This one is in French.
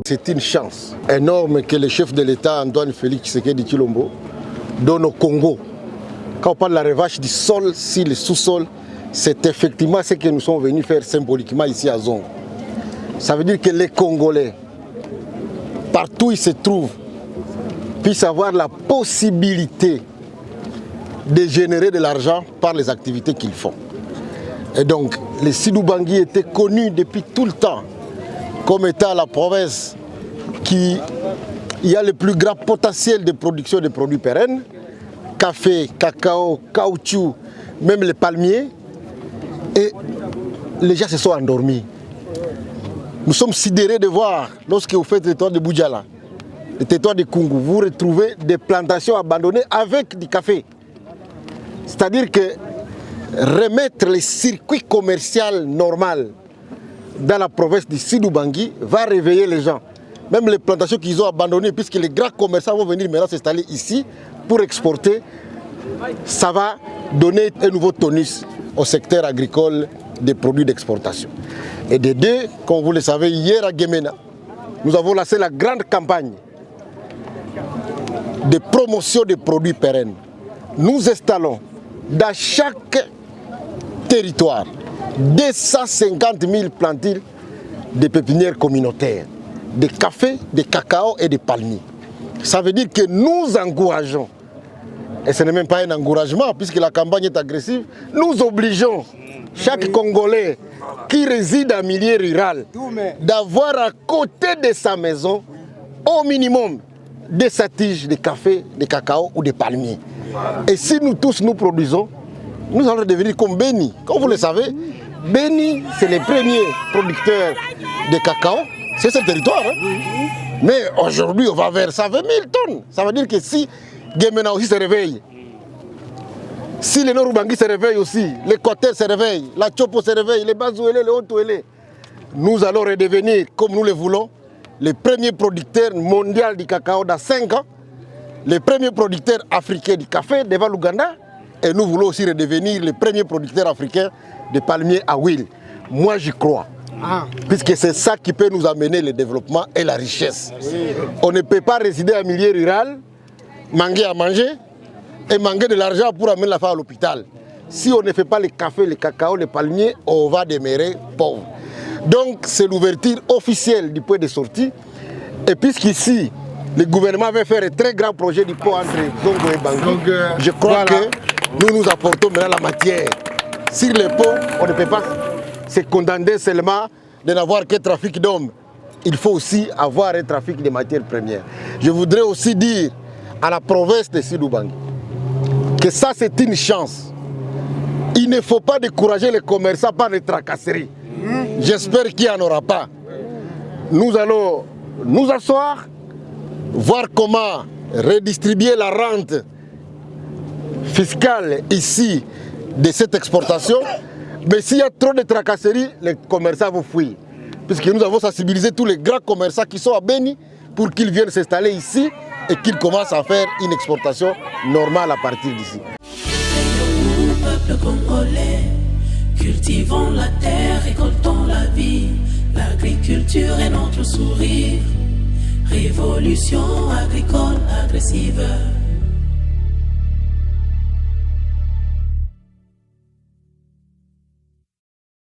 C'est une chance énorme que le chef de l'État, Antoine Félix Tshisekedi Tshilombo, donne au Congo. Quand on parle de la revanche du sol sur le sous-sol, c'est effectivement ce que nous sommes venus faire symboliquement ici à Zongo. Ça veut dire que les Congolais, partout où ils se trouvent, puissent avoir la possibilité de générer de l'argent par les activités qu'ils font. Et donc, les Sidou-Bangui étaient connus depuis tout le temps comme étant la province qui a le plus grand potentiel de production de produits pérennes, café, cacao, caoutchouc, même les palmiers. Et les gens se sont endormis. Nous sommes sidérés de voir, lorsque vous faites le territoire de Boudjala, le territoire de Kungu, vous retrouvez des plantations abandonnées avec du café. C'est-à-dire que remettre les circuits commerciaux normaux dans la province du Sidou-Bangui va réveiller les gens. Même les plantations qu'ils ont abandonnées, puisque les grands commerçants vont venir maintenant s'installer ici pour exporter, ça va donner un nouveau tonus au secteur agricole des produits d'exportation. Et de deux, comme vous le savez, hier à Gemena, nous avons lancé la grande campagne de promotion des produits pérennes. Nous installons dans chaque territoire 250 000 plantiles de pépinières communautaires, de café, de cacao et de palmiers. Ça veut dire que nous encourageons, et ce n'est même pas un encouragement puisque la campagne est agressive, nous obligeons chaque Congolais qui réside en milieu rural d'avoir à côté de sa maison au minimum des tiges de café, de cacao ou de palmiers. Et si nous tous nous produisons, nous allons devenir comme Beni. Comme vous le savez, Beni, c'est le premier producteur de cacao. C'est ce territoire. Hein? Mais aujourd'hui, on va vers 120 000 tonnes. Ça veut dire que si Gemena aussi se réveille, si les Nord-Ubangi se réveillent aussi, les Côtés se réveillent, la Chopo se réveille, les Bazouélé, les Haut-Ouélé, nous allons redevenir, comme nous le voulons, les premiers producteurs mondiaux du cacao dans 5 ans, les premiers producteurs africains du café devant l'Ouganda, et nous voulons aussi redevenir les premiers producteurs africains de palmiers à huile. Moi, j'y crois. Puisque c'est ça qui peut nous amener le développement et la richesse. On ne peut pas résider en milieu rural, manquer à manger et manquer de l'argent pour amener la femme à l'hôpital. Si on ne fait pas le café, le cacao, les palmiers, on va demeurer pauvre. Donc c'est l'ouverture officielle du point de sortie. Et puisqu'ici, le gouvernement va faire un très grand projet du pont entre Zongo et Bangui, je crois que nous nous apportons maintenant la matière. Sur le pont, on ne peut pas se condamner seulement de n'avoir qu'un trafic d'hommes. Il faut aussi avoir un trafic de matières premières. Je voudrais aussi dire à la province de Sidou-Bangui que ça c'est une chance. Il ne faut pas décourager les commerçants par les tracasseries. J'espère qu'il n'y en aura pas. Nous allons nous asseoir, voir comment redistribuer la rente fiscale ici de cette exportation. Mais s'il y a trop de tracasseries, les commerçants vont fuir. Puisque nous avons sensibilisé tous les grands commerçants qui sont à Beni pour qu'ils viennent s'installer ici et qu'ils commencent à faire une exportation normale à partir d'ici. Nous, peuple congolais, cultivons la terre, récoltons la vie. L'agriculture est notre sourire. Révolution agricole agressive.